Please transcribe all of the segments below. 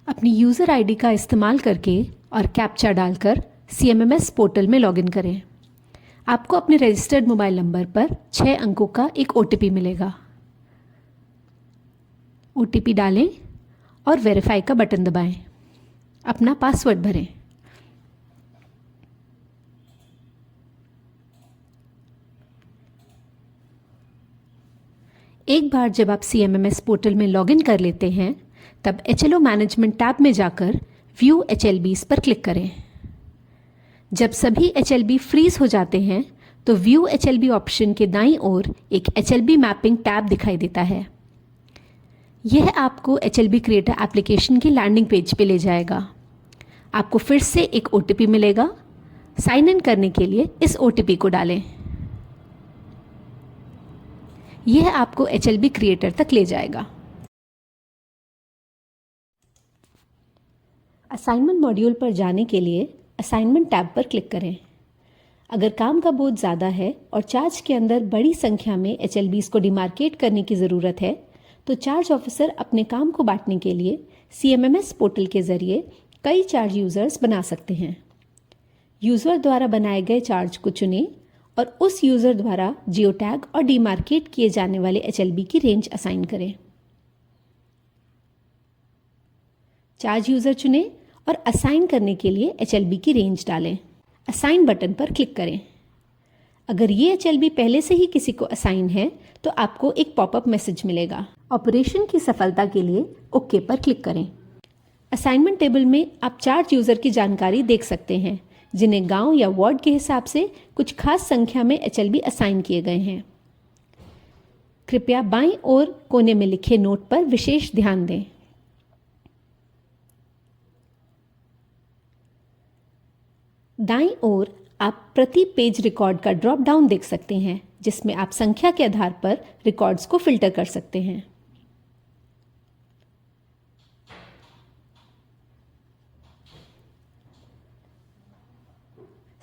अपनी user ID का इस्तेमाल करके और कैप्चा डालकर CMMS पोर्टल में लॉगिन करें। आपको अपने रजिस्टर्ड मोबाइल नंबर पर 6 अंकों का एक OTP मिलेगा। OTP डालें और वेरीफाई का बटन दबाएं। अपना पासवर्ड भरें। एक बार जब आप CMMS पोर्टल में लॉगिन कर लेते हैं, तब HLO मैनेजमेंट टैब में जाकर व्यू HLBs पर क्लिक करें। जब सभी HLB फ्रीज हो जाते हैं, तो व्यू HLB ऑप्शन के दाईं ओर एक HLB मैपिंग टैब दिखाई देता है। यह आपको HLB क्रिएटर एप्लीकेशन की लैंडिंग पेज पे ले जाएगा। आपको फिर से एक OTP मिलेगा। साइन इन करने के लिए इस OTP को डालें। यह आपको HLB क्रिएटर तक ले जाएगा। असाइनमेंट मॉड्यूल पर जाने के लिए असाइनमेंट टैब पर क्लिक करें। अगर काम का बोझ ज़्यादा है और चार्ज के अंदर बड़ी संख्या में HLBs को डिमार्केट करने की ज़रूरत है, तो चार्ज ऑफिसर अपने काम को बांटने के लिए CMMS पोर्टल के ज़रिए कई चार्ज यूज़र्स बना सकते हैं। यूज़र द्वारा बनाए गए चार्ज को चुनें और उस यूज़र द्वारा जियो टैग और डिमार्केट किए जाने वाले HLB की रेंज असाइन करें। चार्ज यूज़र चुनें और असाइन करने के लिए HLB की रेंज डालें। असाइन बटन पर क्लिक करें। अगर ये HLB पहले से ही किसी को असाइन है, तो आपको एक पॉपअप मैसेज मिलेगा। ऑपरेशन की सफलता के लिए ओके पर क्लिक करें। असाइनमेंट टेबल में आप चार्ज यूज़र की जानकारी देख सकते हैं, जिन्हें गांव या वार्ड के हिसाब से कुछ खास संख्या में HLB असाइन किए गए हैं। कृपया बाईं ओर कोने में लिखे नोट पर विशेष ध्यान दें। दाईं ओर आप प्रति पेज रिकॉर्ड का ड्रॉप डाउन देख सकते हैं, जिसमें आप संख्या के आधार पर रिकॉर्ड्स को फिल्टर कर सकते हैं।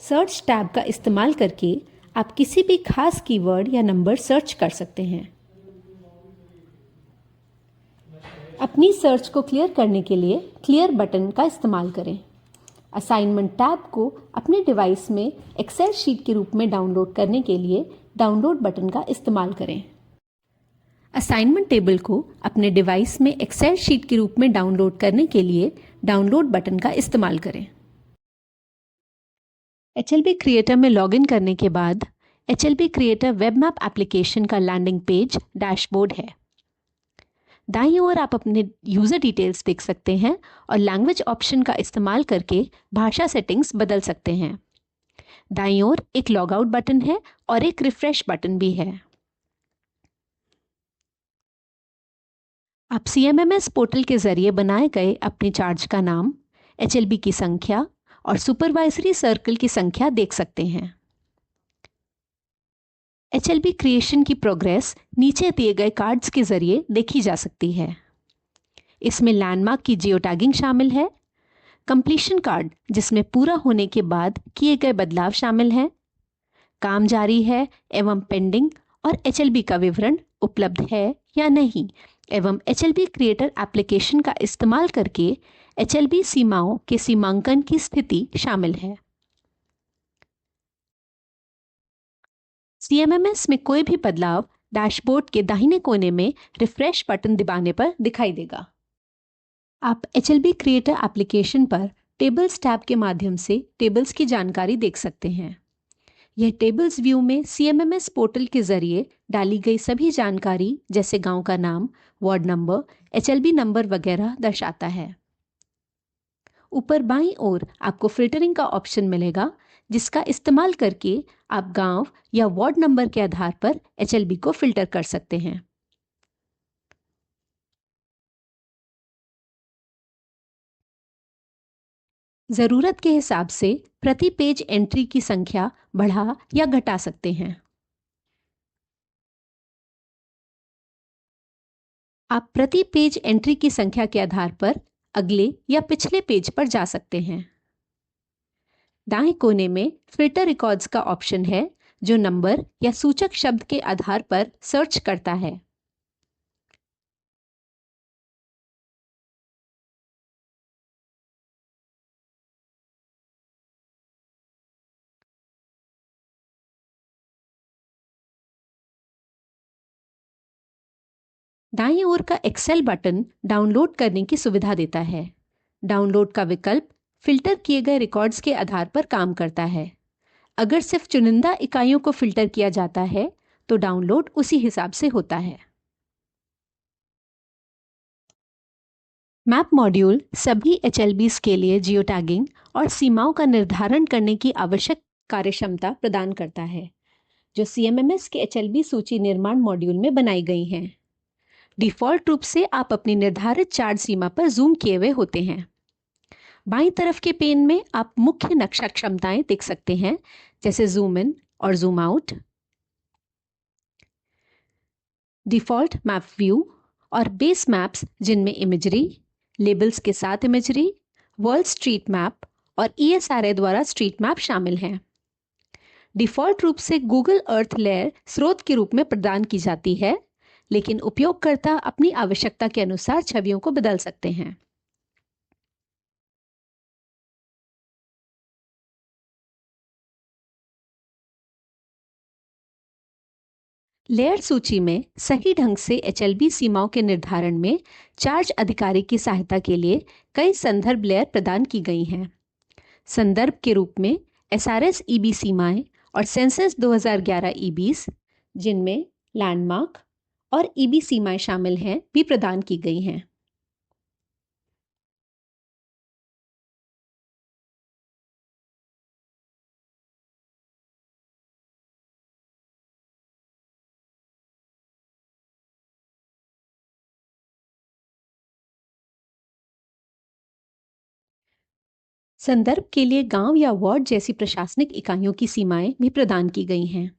सर्च टैब का इस्तेमाल करके आप किसी भी खास कीवर्ड या नंबर सर्च कर सकते हैं। अपनी सर्च को क्लियर करने के लिए क्लियर बटन का इस्तेमाल करें। असाइनमेंट टैब को अपने डिवाइस में एक्सेल शीट के रूप में डाउनलोड करने के लिए डाउनलोड बटन का इस्तेमाल करें। असाइनमेंट टेबल को अपने डिवाइस में एक्सेल शीट के रूप में डाउनलोड करने के लिए डाउनलोड बटन का इस्तेमाल करें। HLB क्रिएटर में लॉगिन करने के बाद HLB creator web map application का लैंडिंग पेज डैशबोर्ड है। दाईं ओर आप अपने यूज़र डिटेल्स देख सकते हैं और लैंग्वेज ऑप्शन का इस्तेमाल करके भाषा सेटिंग्स बदल सकते हैं। दाईं ओर एक लॉग आउट बटन है और एक रिफ्रेश बटन भी है। आप CMMS पोर्टल के जरिए बनाए गए अपने चार्ज का नाम, HLB की संख्या और सुपरवाइजरी सर्कल की संख्या देख सकते हैं। HLB क्रिएशन की प्रोग्रेस नीचे दिए गए कार्ड्स के जरिए देखी जा सकती है। इसमें लैंडमार्क की जियो टैगिंग शामिल है, कंप्लीशन कार्ड जिसमें पूरा होने के बाद किए गए बदलाव शामिल हैं, काम जारी है एवं पेंडिंग और HLB का विवरण उपलब्ध है या नहीं एवं HLB क्रिएटर एप्लीकेशन का इस्तेमाल करके HLB सीमाओं के सीमांकन की स्थिति शामिल है। CMMS में कोई भी बदलाव डैशबोर्ड के दाहिने कोने में रिफ्रेश बटन दबाने पर दिखाई देगा। आप HLB क्रिएटर एप्लीकेशन पर टेबल्स टैब के माध्यम से टेबल्स की जानकारी देख सकते हैं। यह टेबल्स व्यू में CMMS पोर्टल के जरिए डाली गई सभी जानकारी जैसे गांव का नाम, वार्ड नंबर, HLB नंबर वगैरह दर्शाता है। ऊपर बाईं ओर आपको फिल्टरिंग का ऑप्शन मिलेगा, जिसका इस्तेमाल करके आप गांव या वार्ड नंबर के आधार पर HLB को फिल्टर कर सकते हैं। ज़रूरत के हिसाब से प्रति पेज एंट्री की संख्या बढ़ा या घटा सकते हैं। आप प्रति पेज एंट्री की संख्या के आधार पर अगले या पिछले पेज पर जा सकते हैं। दाएं कोने में फिल्टर रिकॉर्ड्स का ऑप्शन है, जो नंबर या सूचक शब्द के आधार पर सर्च करता है। दाईं ओर का एक्सेल बटन डाउनलोड करने की सुविधा देता है। डाउनलोड का विकल्प फिल्टर किए गए रिकॉर्ड्स के आधार पर काम करता है। अगर सिर्फ चुनिंदा इकाइयों को फिल्टर किया जाता है तो डाउनलोड उसी हिसाब से होता है। मैप मॉड्यूल सभी HLBs के लिए जियो टैगिंग और सीमाओं का निर्धारण करने की आवश्यक कार्यक्षमता प्रदान करता है, जो CMMS के HLB सूची निर्माण मॉड्यूल में बनाई गई हैं। डिफ़ॉल्ट रूप से आप अपनी निर्धारित चार्ज सीमा पर जूम किए हुए होते हैं। बाईं तरफ के पेन में आप मुख्य नक्शा क्षमताएं देख सकते हैं, जैसे जूम इन और zoom out, default map view और बेस मैप्स जिनमें इमेजरी, लेबल्स के साथ इमेजरी, वर्ल्ड स्ट्रीट मैप और ESRA द्वारा स्ट्रीट मैप शामिल हैं। डिफ़ॉल्ट रूप से गूगल अर्थ लेयर स्रोत के रूप में प्रदान की जाती है, लेकिन उपयोगकर्ता अपनी आवश्यकता के अनुसार छवियों को बदल सकते हैं। लेयर सूची में सही ढंग से HLB सीमाओं के निर्धारण में चार्ज अधिकारी की सहायता के लिए कई संदर्भ लेयर प्रदान की गई हैं। संदर्भ के रूप में SRS EB सीमाएं और सेंसस 2011 EBs, जिनमें लैंडमार्क और EB सीमाएं शामिल हैं, भी प्रदान की गई हैं। संदर्भ के लिए गांव या वार्ड जैसी प्रशासनिक इकाइयों की सीमाएं भी प्रदान की गई हैं।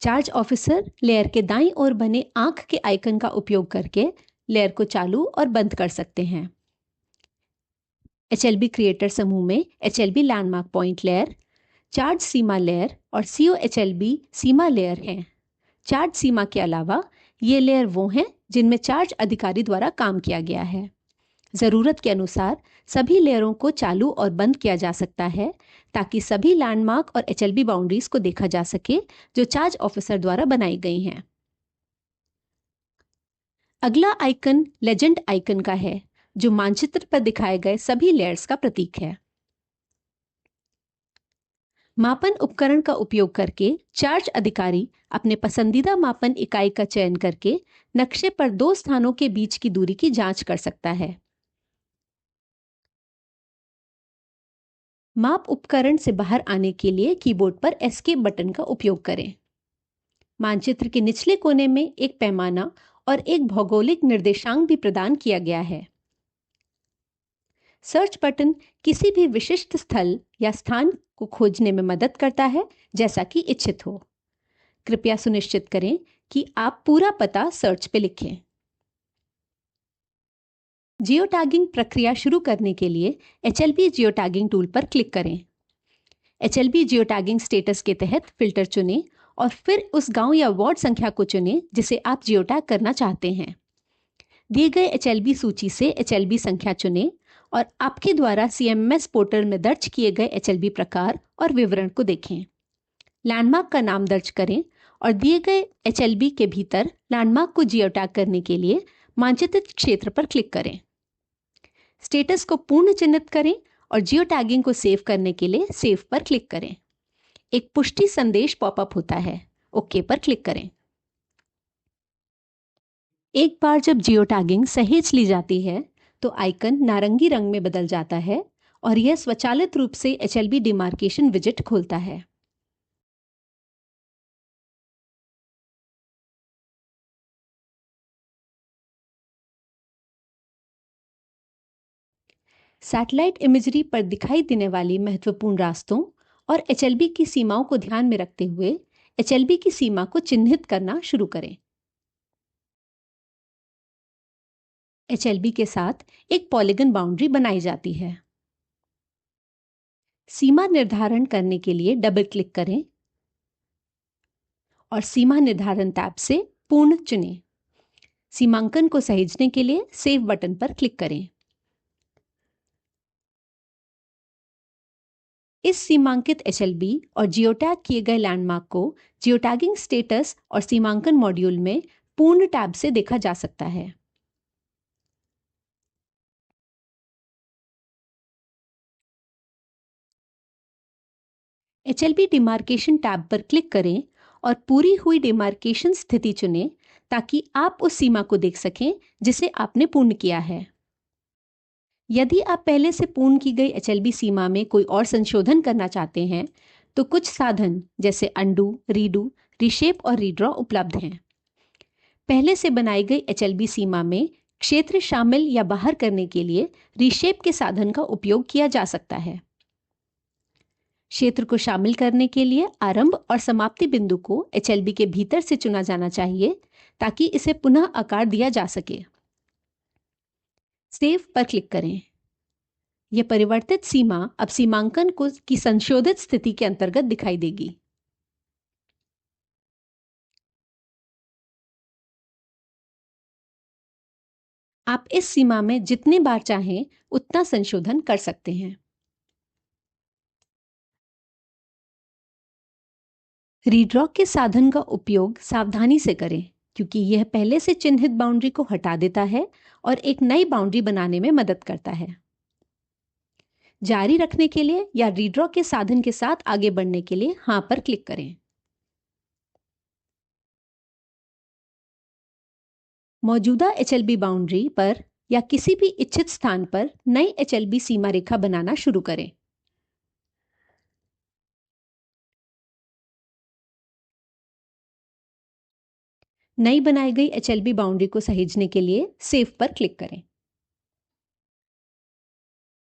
चार्ज ऑफिसर लेयर के दाईं ओर बने आंख के आइकन का उपयोग करके लेयर को चालू और बंद कर सकते हैं। HLB क्रिएटर समूह में HLB landmark point layer, charge सीमा लेयर और COHLB सीमा लेयर हैं। चार्ज सीमा के अलावा ये लेयर वो हैं जिनमें चार्ज अधिकारी द्वारा काम किया गया है। ज़रूरत के अनुसार सभी लेयरों को चालू और बंद किया जा सकता है, ताकि सभी लैंडमार्क और HLB बाउंड्रीज को देखा जा सके जो चार्ज ऑफिसर द्वारा बनाई गई हैं। अगला आइकन लेजेंड आइकन का है, जो मानचित्र पर दिखाए गए सभी लेयर्स का प्रतीक है। मापन उपकरण का उपयोग करके चार्ज अधिकारी अपने पसंदीदा मापन इकाई का चयन करके नक्शे पर दो स्थानों के बीच की दूरी की जांच कर सकता है। माप उपकरण से बाहर आने के लिए कीबोर्ड पर एस्केप बटन का उपयोग करें। मानचित्र के निचले कोने में एक पैमाना और एक भौगोलिक निर्देशांक भी प्रदान किया गया है। सर्च बटन किसी भी विशिष्ट स्थल या स्थान को खोजने में मदद करता है, जैसा कि इच्छित हो। कृपया सुनिश्चित करें कि आप पूरा पता सर्च पे लिखें। जियो टैगिंग प्रक्रिया शुरू करने के लिए HLB जियो टैगिंग टूल पर क्लिक करें। HLB जियो टैगिंग स्टेटस के तहत फिल्टर चुनें और फिर उस गांव या वार्ड संख्या को चुनें जिसे आप जियो टैग करना चाहते हैं। दिए गए HLB सूची से HLB संख्या चुनें और आपके द्वारा CMMS पोर्टल में दर्ज किए गए HLB प्रकार और विवरण को देखें। लैंडमार्क का नाम दर्ज करें और दिए गए HLB के भीतर लैंडमार्क को जियो टैग करने के लिए मानचित्रित क्षेत्र पर क्लिक करें। स्टेटस को पूर्ण चिन्हित करें और जियो टैगिंग को सेव करने के लिए सेव पर क्लिक करें। एक पुष्टि संदेश पॉपअप होता है। ओके पर क्लिक करें। एक बार जब जियो टैगिंग सहेज ली जाती है तो आइकन नारंगी रंग में बदल जाता है और यह स्वचालित रूप से HLB डिमार्केशन विजेट खोलता है। सैटेलाइट इमेजरी पर दिखाई देने वाली महत्वपूर्ण रास्तों और HLB की सीमाओं को ध्यान में रखते हुए HLB की सीमा को चिन्हित करना शुरू करें। HLB के साथ एक पॉलीगन बाउंड्री बनाई जाती है। सीमा निर्धारण करने के लिए डबल क्लिक करें और सीमा निर्धारण टैब से पूर्ण चुनें। सीमांकन को सहेजने के लिए सेव बटन पर क्लिक करें। इस सीमांकित HLB और जियोटैग किए गए लैंडमार्क को जियोटैगिंग स्टेटस और सीमांकन मॉड्यूल में पूर्ण टैब से देखा जा सकता है। HLB डिमार्केशन टैब पर क्लिक करें और पूरी हुई डिमार्केशन स्थिति चुनें ताकि आप उस सीमा को देख सकें जिसे आपने पूर्ण किया है। यदि आप पहले से पूर्ण की गई HLB सीमा में कोई और संशोधन करना चाहते हैं तो कुछ साधन जैसे अंडू, रीडू, रिशेप और रीड्रॉ उपलब्ध हैं। पहले से बनाई गई HLB सीमा में क्षेत्र शामिल या बाहर करने के लिए रिशेप के साधन का उपयोग किया जा सकता है। क्षेत्र को शामिल करने के लिए आरंभ और समाप्ति बिंदु को HLB के भीतर से चुना जाना चाहिए ताकि इसे पुनः आकार दिया जा सके। सेव पर क्लिक करें। यह परिवर्तित सीमा अब सीमांकन की संशोधित स्थिति के अंतर्गत दिखाई देगी। आप इस सीमा में जितने बार चाहें उतना संशोधन कर सकते हैं। रीड्रॉ के साधन का उपयोग सावधानी से करें क्योंकि यह पहले से चिन्हित बाउंड्री को हटा देता है और एक नई बाउंड्री बनाने में मदद करता है। जारी रखने के लिए या रीड्रॉ के साधन के साथ आगे बढ़ने के लिए हाँ पर क्लिक करें। मौजूदा HLB बाउंड्री पर या किसी भी इच्छित स्थान पर नई HLB सीमा रेखा बनाना शुरू करें। नई बनाई गई HLB बाउंड्री को सहेजने के लिए सेव पर क्लिक करें।